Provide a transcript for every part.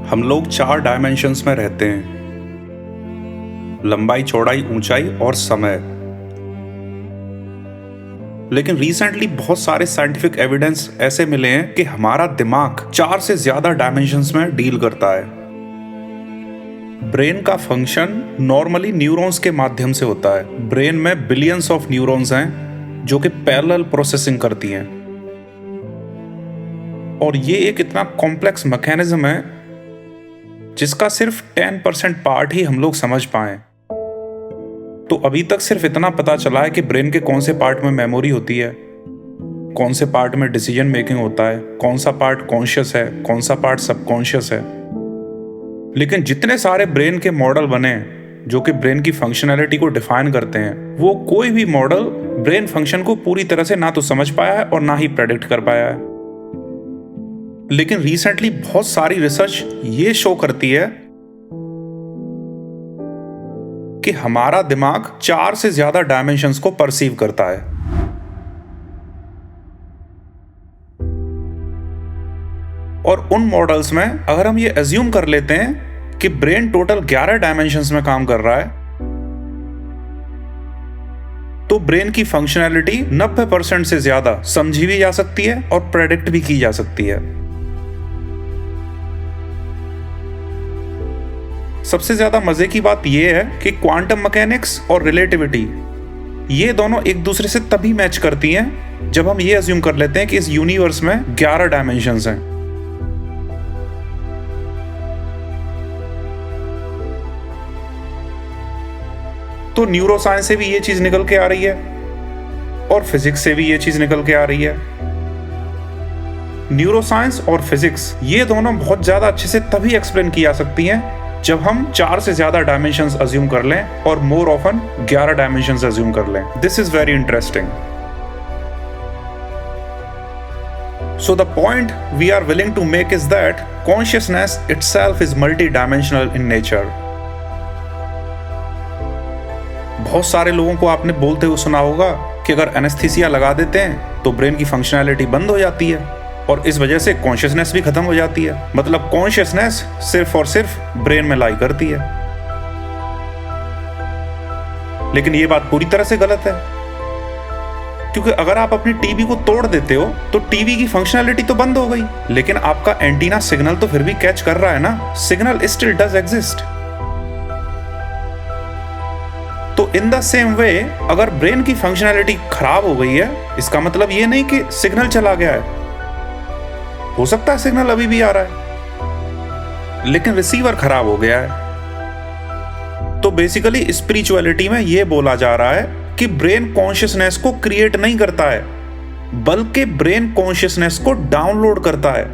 हम लोग 4 डायमेंशंस में रहते हैं, लंबाई, चौड़ाई, ऊंचाई और समय। लेकिन रिसेंटली बहुत सारे साइंटिफिक एविडेंस ऐसे मिले हैं कि हमारा दिमाग 4 से ज्यादा डायमेंशंस में डील करता है। ब्रेन का फंक्शन नॉर्मली न्यूरॉन्स के माध्यम से होता है। ब्रेन में बिलियंस ऑफ न्यूरॉन्स हैं जो कि पैरेलल प्रोसेसिंग करती हैं, और ये एक इतना कॉम्प्लेक्स मैकेनिज्म है जिसका सिर्फ 10% पार्ट ही हम लोग समझ पाए। तो अभी तक सिर्फ इतना पता चला है कि ब्रेन के कौन से पार्ट में मेमोरी होती है, कौन से पार्ट में डिसीजन मेकिंग होता है, कौन सा पार्ट कॉन्शियस है, कौन सा पार्ट सबकॉन्शियस है। लेकिन जितने सारे ब्रेन के मॉडल बने जो कि ब्रेन की फंक्शनैलिटी को डिफाइन करते हैं, वो कोई भी मॉडल ब्रेन फंक्शन को पूरी तरह से ना तो समझ पाया है और ना ही प्रेडिक्ट कर पाया है। लेकिन रिसेंटली बहुत सारी रिसर्च ये शो करती है कि हमारा दिमाग 4 से ज्यादा डायमेंशंस को परसीव करता है। और उन मॉडल्स में अगर हम ये अज्यूम कर लेते हैं कि ब्रेन टोटल 11 डायमेंशंस में काम कर रहा है, तो ब्रेन की फंक्शनैलिटी 90% से ज्यादा समझी भी जा सकती है और प्रेडिक्ट भी की जा सकती है। सबसे ज्यादा मजे की बात यह है कि क्वांटम मैकेनिक्स और रिलेटिविटी ये दोनों एक दूसरे से तभी मैच करती हैं जब हम ये अज्यूम कर लेते हैं कि इस यूनिवर्स में 11 डायमेंशंस हैं। तो न्यूरोसाइंस से भी ये चीज निकल के आ रही है और फिजिक्स से भी ये चीज निकल के आ रही है। न्यूरोसाइंस और फिजिक्स ये दोनों बहुत ज्यादा अच्छे से तभी एक्सप्लेन की जा सकती हैं जब हम 4 से ज्यादा डायमेंशंस अज्यूम कर लें और मोर ऑफन 11 डायमेंशंस अज्यूम कर लें। This is very interesting. So the point we are willing to make is that consciousness itself is multi-dimensional in nature. बहुत सारे लोगों को आपने बोलते हुए सुना होगा कि अगर एनेस्थीसिया लगा देते हैं तो ब्रेन की फंक्शनैलिटी बंद हो जाती है और इस वजह से कॉन्शियसनेस भी खत्म हो जाती है। मतलब कॉन्शियसनेस सिर्फ और सिर्फ ब्रेन में लाई करती है। लेकिन ये बात पूरी तरह से गलत है, क्योंकि अगर आप अपनी टीवी को तोड़ देते हो तो टीवी की फंक्शनैलिटी तो बंद हो गई, लेकिन आपका एंटीना सिग्नल तो फिर भी कैच कर रहा है ना। Signal still does exist. तो इन द सेम वे अगर ब्रेन की फंक्शनैलिटी खराब हो गई है, इसका मतलब ये नहीं कि सिग्नल चला गया है। हो सकता है सिग्नल अभी भी आ रहा है लेकिन रिसीवर खराब हो गया है। तो बेसिकली स्पिरिचुअलिटी में यह बोला जा रहा है कि ब्रेन कॉन्शियसनेस को क्रिएट नहीं करता है, बल्कि ब्रेन कॉन्शियसनेस को डाउनलोड करता है।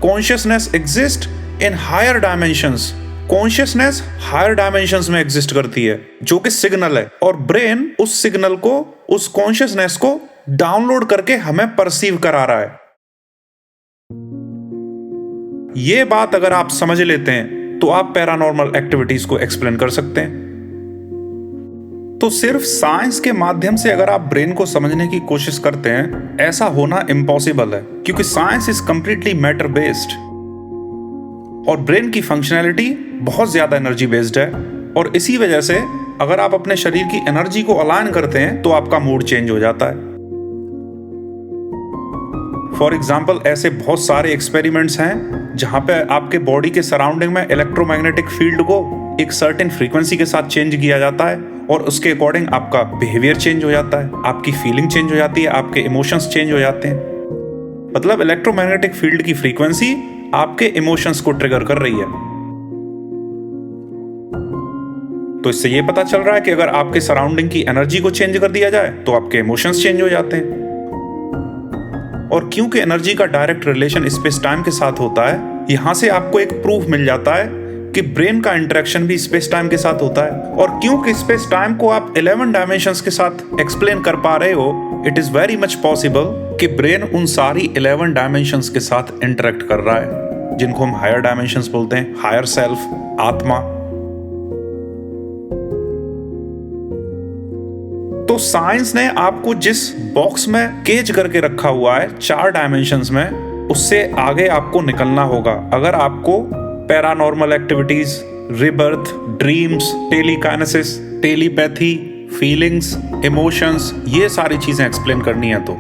Consciousness exist in higher dimensions. Consciousness higher dimensions में एग्जिस्ट करती है जो कि सिग्नल है, और ब्रेन उस सिग्नल को, उस कॉन्शियसनेस को डाउनलोड करके हमें परसीव करा रहा है। ये बात अगर आप समझ लेते हैं तो आप पैरानॉर्मल एक्टिविटीज को एक्सप्लेन कर सकते हैं। तो सिर्फ साइंस के माध्यम से अगर आप ब्रेन को समझने की कोशिश करते हैं, ऐसा होना इम्पॉसिबल है, क्योंकि science is completely matter based और ब्रेन की फंक्शनैलिटी बहुत ज्यादा एनर्जी बेस्ड है। और इसी वजह से अगर आप अपने शरीर की एनर्जी को अलाइन करते हैं तो आपका मूड चेंज हो जाता है। फॉर एग्जाम्पल ऐसे बहुत सारे एक्सपेरिमेंट्स हैं जहां पे आपके बॉडी के सराउंडिंग में इलेक्ट्रोमैग्नेटिक फील्ड को एक सर्टेन फ्रीक्वेंसी के साथ चेंज किया जाता है और उसके अकॉर्डिंग आपका बिहेवियर चेंज हो जाता है, आपकी फीलिंग चेंज हो जाती है, आपके इमोशंस चेंज हो जाते हैं। मतलब इलेक्ट्रोमैग्नेटिक फील्ड की फ्रीक्वेंसी आपके इमोशंस को ट्रिगर कर रही है। तो इससे ये पता चल रहा है कि अगर आपके सराउंडिंग की एनर्जी को चेंज कर दिया जाए तो आपके इमोशंस चेंज हो जाते हैं। और क्योंकि एनर्जी का डायरेक्ट रिलेशन स्पेस टाइम के साथ होता है, यहां से आपको एक प्रूफ मिल जाता है कि ब्रेन का इंटरेक्शन भी स्पेस टाइम के साथ होता है। और क्योंकि स्पेस टाइम को आप 11 डायमेंशंस के साथ एक्सप्लेन कर पा रहे हो, it is very much possible कि ब्रेन उन सारी 11 डायमेंशंस के साथ इंटरेक्ट कर रहा है, जिनको हम हायर डायमेंशंस बोलते हैं, हायर सेल्फ, आत्मा। तो साइंस ने आपको जिस बॉक्स में केज करके रखा हुआ है 4 डायमेंशंस में, उससे आगे आपको निकलना होगा। अगर आपको paranormal activities, rebirth, dreams, telekinesis, telepathy, feelings, emotions, ये सारी चीजें एक्सप्लेन करनी है तो